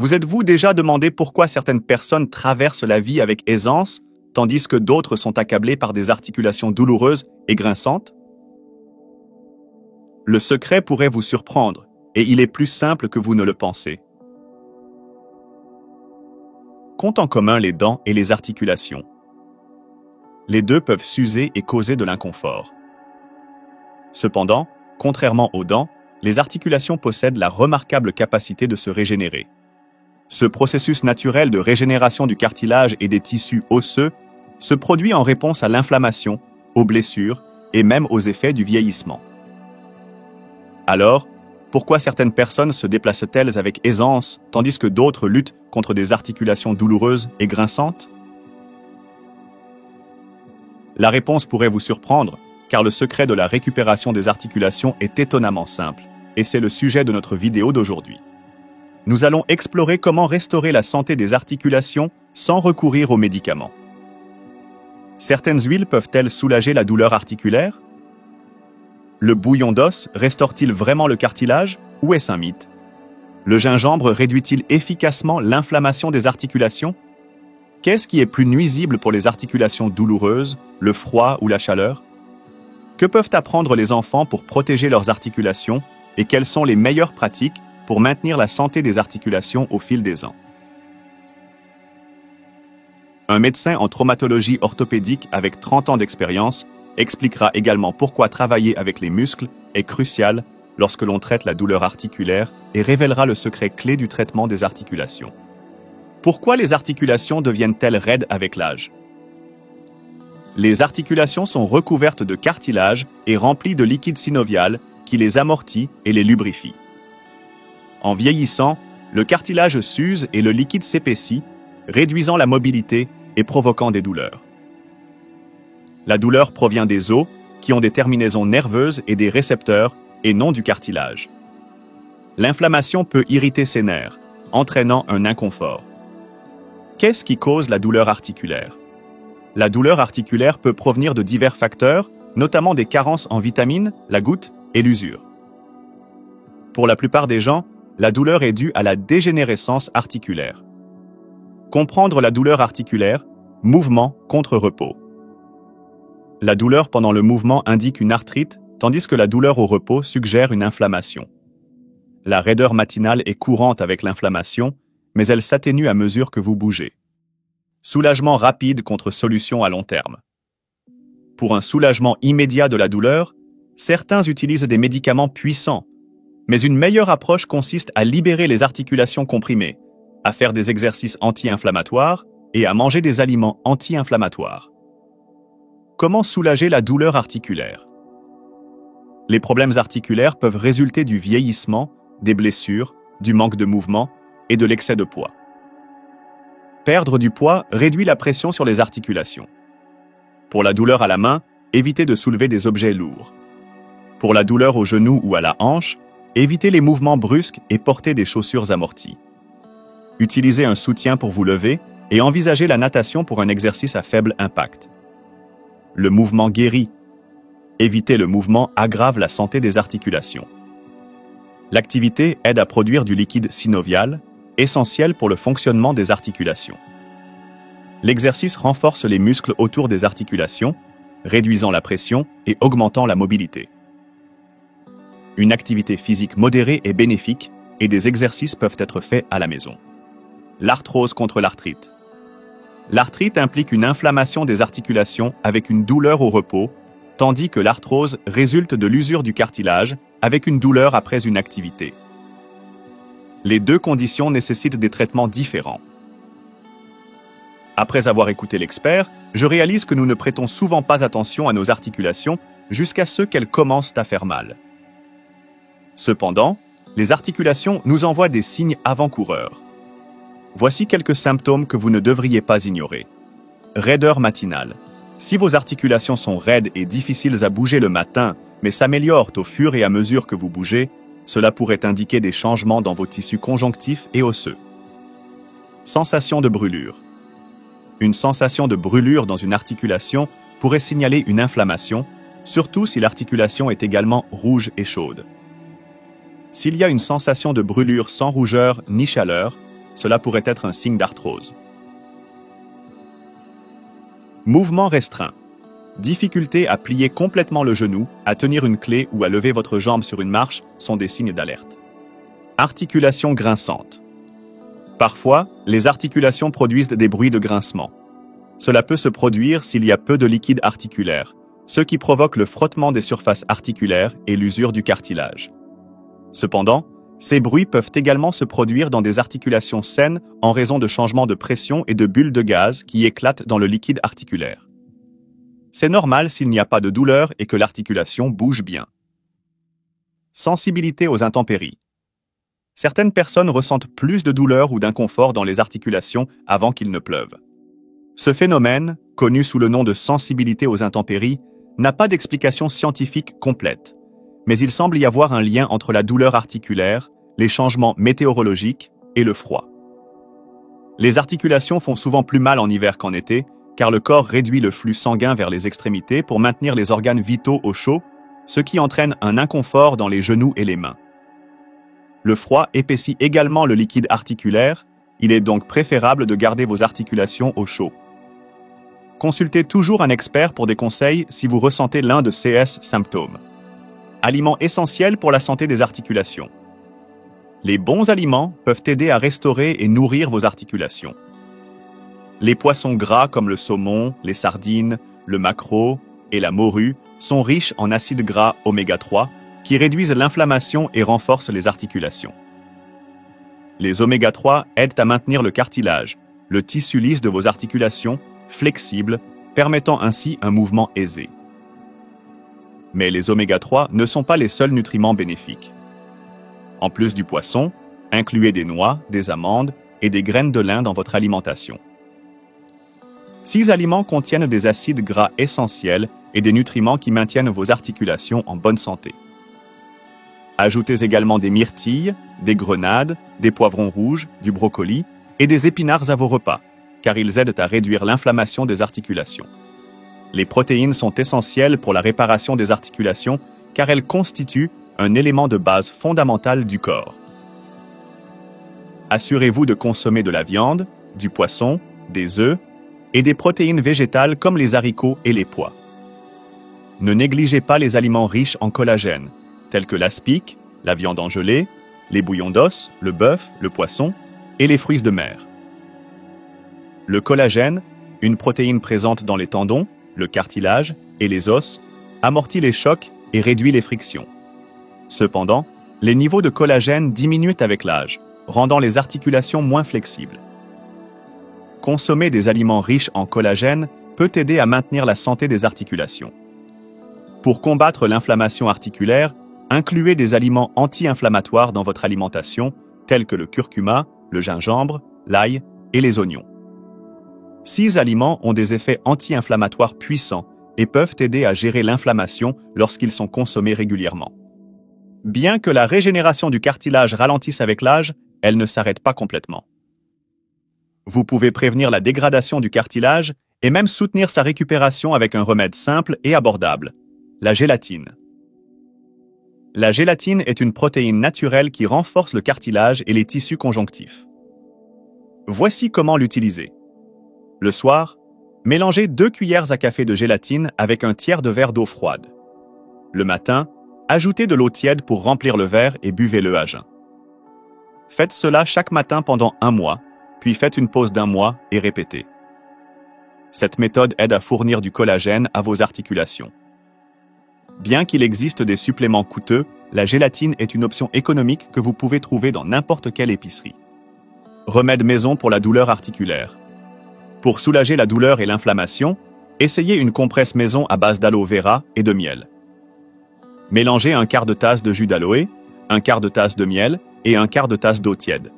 Vous êtes-vous déjà demandé pourquoi certaines personnes traversent la vie avec aisance, tandis que d'autres sont accablées par des articulations douloureuses et grinçantes? Le secret pourrait vous surprendre, et il est plus simple que vous ne le pensez. Qu'ont en commun les dents et les articulations? Les deux peuvent s'user et causer de l'inconfort. Cependant, contrairement aux dents, les articulations possèdent la remarquable capacité de se régénérer. Ce processus naturel de régénération du cartilage et des tissus osseux se produit en réponse à l'inflammation, aux blessures et même aux effets du vieillissement. Alors, pourquoi certaines personnes se déplacent-elles avec aisance, tandis que d'autres luttent contre des articulations douloureuses et grinçantes? La réponse pourrait vous surprendre, car le secret de la récupération des articulations est étonnamment simple, et c'est le sujet de notre vidéo d'aujourd'hui. Nous allons explorer comment restaurer la santé des articulations sans recourir aux médicaments. Certaines huiles peuvent-elles soulager la douleur articulaire? Le bouillon d'os restaure-t-il vraiment le cartilage ou est-ce un mythe? Le gingembre réduit-il efficacement l'inflammation des articulations? Qu'est-ce qui est plus nuisible pour les articulations douloureuses, le froid ou la chaleur? Que peuvent apprendre les enfants pour protéger leurs articulations et quelles sont les meilleures pratiques pour maintenir la santé des articulations au fil des ans? Un médecin en traumatologie orthopédique avec 30 ans d'expérience expliquera également pourquoi travailler avec les muscles est crucial lorsque l'on traite la douleur articulaire et révélera le secret clé du traitement des articulations. Pourquoi les articulations deviennent-elles raides avec l'âge? Les articulations sont recouvertes de cartilage et remplies de liquide synovial qui les amortit et les lubrifie. En vieillissant, le cartilage s'use et le liquide s'épaissit, réduisant la mobilité et provoquant des douleurs. La douleur provient des os, qui ont des terminaisons nerveuses et des récepteurs, et non du cartilage. L'inflammation peut irriter ces nerfs, entraînant un inconfort. Qu'est-ce qui cause la douleur articulaire? La douleur articulaire peut provenir de divers facteurs, notamment des carences en vitamines, la goutte et l'usure. Pour la plupart des gens, la douleur est due à la dégénérescence articulaire. Comprendre la douleur articulaire, mouvement contre repos. La douleur pendant le mouvement indique une arthrite, tandis que la douleur au repos suggère une inflammation. La raideur matinale est courante avec l'inflammation, mais elle s'atténue à mesure que vous bougez. Soulagement rapide contre solution à long terme. Pour un soulagement immédiat de la douleur, certains utilisent des médicaments puissants, mais une meilleure approche consiste à libérer les articulations comprimées, à faire des exercices anti-inflammatoires et à manger des aliments anti-inflammatoires. Comment soulager la douleur articulaire? Les problèmes articulaires peuvent résulter du vieillissement, des blessures, du manque de mouvement et de l'excès de poids. Perdre du poids réduit la pression sur les articulations. Pour la douleur à la main, évitez de soulever des objets lourds. Pour la douleur au genou ou à la hanche, évitez les mouvements brusques et portez des chaussures amorties. Utilisez un soutien pour vous lever et envisagez la natation pour un exercice à faible impact. Le mouvement guérit. Éviter le mouvement aggrave la santé des articulations. L'activité aide à produire du liquide synovial, essentiel pour le fonctionnement des articulations. L'exercice renforce les muscles autour des articulations, réduisant la pression et augmentant la mobilité. Une activité physique modérée est bénéfique et des exercices peuvent être faits à la maison. L'arthrose contre l'arthrite. L'arthrite implique une inflammation des articulations avec une douleur au repos, tandis que l'arthrose résulte de l'usure du cartilage avec une douleur après une activité. Les deux conditions nécessitent des traitements différents. Après avoir écouté l'expert, je réalise que nous ne prêtons souvent pas attention à nos articulations jusqu'à ce qu'elles commencent à faire mal. Cependant, les articulations nous envoient des signes avant-coureurs. Voici quelques symptômes que vous ne devriez pas ignorer. Raideur matinale. Si vos articulations sont raides et difficiles à bouger le matin, mais s'améliorent au fur et à mesure que vous bougez, cela pourrait indiquer des changements dans vos tissus conjonctifs et osseux. Sensation de brûlure. Une sensation de brûlure dans une articulation pourrait signaler une inflammation, surtout si l'articulation est également rouge et chaude. S'il y a une sensation de brûlure sans rougeur ni chaleur, cela pourrait être un signe d'arthrose. Mouvement restreint. Difficulté à plier complètement le genou, à tenir une clé ou à lever votre jambe sur une marche sont des signes d'alerte. Articulations grinçantes. Parfois, les articulations produisent des bruits de grincement. Cela peut se produire s'il y a peu de liquide articulaire, ce qui provoque le frottement des surfaces articulaires et l'usure du cartilage. Cependant, ces bruits peuvent également se produire dans des articulations saines en raison de changements de pression et de bulles de gaz qui éclatent dans le liquide articulaire. C'est normal s'il n'y a pas de douleur et que l'articulation bouge bien. Sensibilité aux intempéries. Certaines personnes ressentent plus de douleur ou d'inconfort dans les articulations avant qu'il ne pleuve. Ce phénomène, connu sous le nom de sensibilité aux intempéries, n'a pas d'explication scientifique complète, mais il semble y avoir un lien entre la douleur articulaire, les changements météorologiques et le froid. Les articulations font souvent plus mal en hiver qu'en été, car le corps réduit le flux sanguin vers les extrémités pour maintenir les organes vitaux au chaud, ce qui entraîne un inconfort dans les genoux et les mains. Le froid épaissit également le liquide articulaire, il est donc préférable de garder vos articulations au chaud. Consultez toujours un expert pour des conseils si vous ressentez l'un de ces symptômes. Aliments essentiels pour la santé des articulations. Les bons aliments peuvent aider à restaurer et nourrir vos articulations. Les poissons gras comme le saumon, les sardines, le maquereau et la morue sont riches en acides gras oméga 3 qui réduisent l'inflammation et renforcent les articulations. Les oméga 3 aident à maintenir le cartilage, le tissu lisse de vos articulations, flexible, permettant ainsi un mouvement aisé. Mais les oméga 3 ne sont pas les seuls nutriments bénéfiques. En plus du poisson, incluez des noix, des amandes et des graines de lin dans votre alimentation. Ces aliments contiennent des acides gras essentiels et des nutriments qui maintiennent vos articulations en bonne santé. Ajoutez également des myrtilles, des grenades, des poivrons rouges, du brocoli et des épinards à vos repas, car ils aident à réduire l'inflammation des articulations. Les protéines sont essentielles pour la réparation des articulations car elles constituent un élément de base fondamental du corps. Assurez-vous de consommer de la viande, du poisson, des œufs et des protéines végétales comme les haricots et les pois. Ne négligez pas les aliments riches en collagène, tels que l'aspic, la viande en gelée, les bouillons d'os, le bœuf, le poisson et les fruits de mer. Le collagène, une protéine présente dans les tendons, le cartilage et les os, amortit les chocs et réduit les frictions. Cependant, les niveaux de collagène diminuent avec l'âge, rendant les articulations moins flexibles. Consommer des aliments riches en collagène peut aider à maintenir la santé des articulations. Pour combattre l'inflammation articulaire, incluez des aliments anti-inflammatoires dans votre alimentation, tels que le curcuma, le gingembre, l'ail et les oignons. Ces aliments ont des effets anti-inflammatoires puissants et peuvent aider à gérer l'inflammation lorsqu'ils sont consommés régulièrement. Bien que la régénération du cartilage ralentisse avec l'âge, elle ne s'arrête pas complètement. Vous pouvez prévenir la dégradation du cartilage et même soutenir sa récupération avec un remède simple et abordable, la gélatine. La gélatine est une protéine naturelle qui renforce le cartilage et les tissus conjonctifs. Voici comment l'utiliser. Le soir, mélangez 2 cuillères à café de gélatine avec un tiers de verre d'eau froide. Le matin, ajoutez de l'eau tiède pour remplir le verre et buvez-le à jeun. Faites cela chaque matin pendant 1 mois, puis faites une pause d'1 mois et répétez. Cette méthode aide à fournir du collagène à vos articulations. Bien qu'il existe des suppléments coûteux, la gélatine est une option économique que vous pouvez trouver dans n'importe quelle épicerie. Remède maison pour la douleur articulaire. Pour soulager la douleur et l'inflammation, essayez une compresse maison à base d'aloe vera et de miel. Mélangez un quart de tasse de jus d'aloe, un quart de tasse de miel et un quart de tasse d'eau tiède.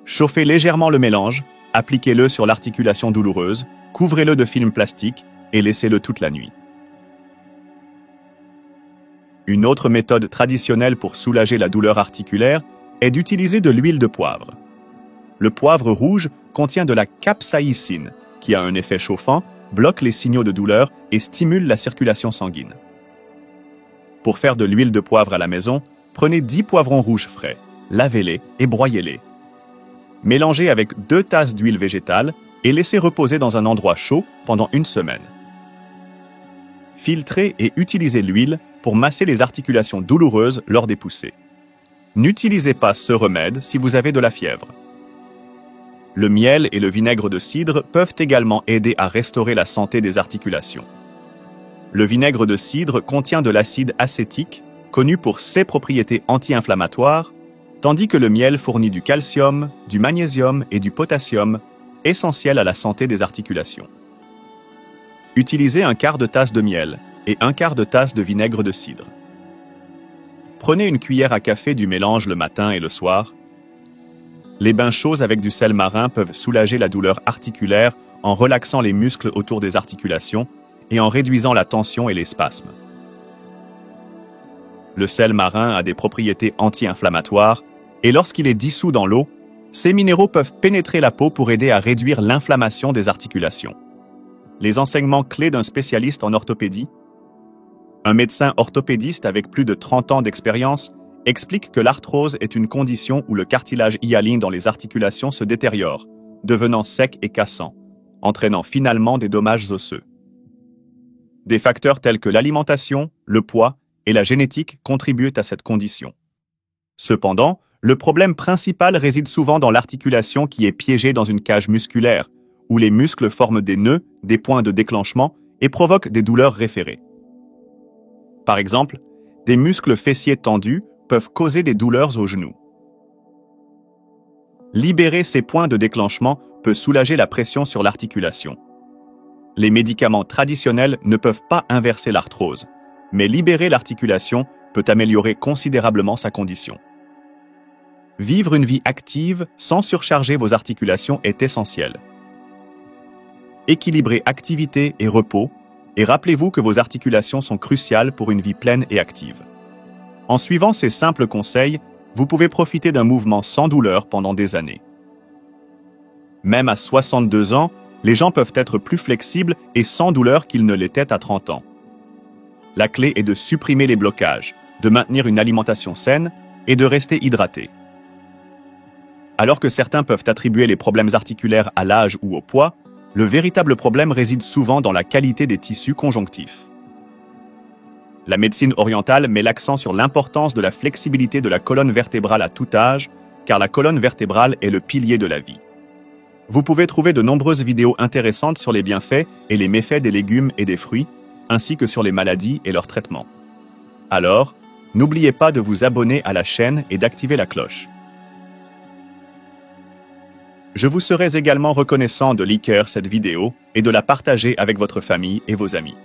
Chauffez légèrement le mélange, appliquez-le sur l'articulation douloureuse, couvrez-le de film plastique et laissez-le toute la nuit. Une autre méthode traditionnelle pour soulager la douleur articulaire est d'utiliser de l'huile de poivre. Le poivre rouge contient de la capsaïcine, qui a un effet chauffant, bloque les signaux de douleur et stimule la circulation sanguine. Pour faire de l'huile de poivre à la maison, prenez 10 poivrons rouges frais, lavez-les et broyez-les. Mélangez avec 2 tasses d'huile végétale et laissez reposer dans un endroit chaud pendant 1 semaine. Filtrez et utilisez l'huile pour masser les articulations douloureuses lors des poussées. N'utilisez pas ce remède si vous avez de la fièvre. Le miel et le vinaigre de cidre peuvent également aider à restaurer la santé des articulations. Le vinaigre de cidre contient de l'acide acétique, connu pour ses propriétés anti-inflammatoires, tandis que le miel fournit du calcium, du magnésium et du potassium, essentiels à la santé des articulations. Utilisez 1/4 de tasse de miel et 1/4 de tasse de vinaigre de cidre. Prenez une cuillère à café du mélange le matin et le soir. Les bains chauds avec du sel marin peuvent soulager la douleur articulaire en relaxant les muscles autour des articulations et en réduisant la tension et les spasmes. Le sel marin a des propriétés anti-inflammatoires et lorsqu'il est dissous dans l'eau, ces minéraux peuvent pénétrer la peau pour aider à réduire l'inflammation des articulations. Les enseignements clés d'un spécialiste en orthopédie. Un médecin orthopédiste avec plus de 30 ans d'expérience explique que l'arthrose est une condition où le cartilage hyaline dans les articulations se détériore, devenant sec et cassant, entraînant finalement des dommages osseux. Des facteurs tels que l'alimentation, le poids et la génétique contribuent à cette condition. Cependant, le problème principal réside souvent dans l'articulation qui est piégée dans une cage musculaire, où les muscles forment des nœuds, des points de déclenchement et provoquent des douleurs référées. Par exemple, des muscles fessiers tendus peuvent causer des douleurs aux genoux. Libérer ces points de déclenchement peut soulager la pression sur l'articulation. Les médicaments traditionnels ne peuvent pas inverser l'arthrose, mais libérer l'articulation peut améliorer considérablement sa condition. Vivre une vie active sans surcharger vos articulations est essentiel. Équilibrez activité et repos et rappelez-vous que vos articulations sont cruciales pour une vie pleine et active. En suivant ces simples conseils, vous pouvez profiter d'un mouvement sans douleur pendant des années. Même à 62 ans, les gens peuvent être plus flexibles et sans douleur qu'ils ne l'étaient à 30 ans. La clé est de supprimer les blocages, de maintenir une alimentation saine et de rester hydraté. Alors que certains peuvent attribuer les problèmes articulaires à l'âge ou au poids, le véritable problème réside souvent dans la qualité des tissus conjonctifs. La médecine orientale met l'accent sur l'importance de la flexibilité de la colonne vertébrale à tout âge, car la colonne vertébrale est le pilier de la vie. Vous pouvez trouver de nombreuses vidéos intéressantes sur les bienfaits et les méfaits des légumes et des fruits, ainsi que sur les maladies et leurs traitements. Alors, n'oubliez pas de vous abonner à la chaîne et d'activer la cloche. Je vous serais également reconnaissant de liker cette vidéo et de la partager avec votre famille et vos amis.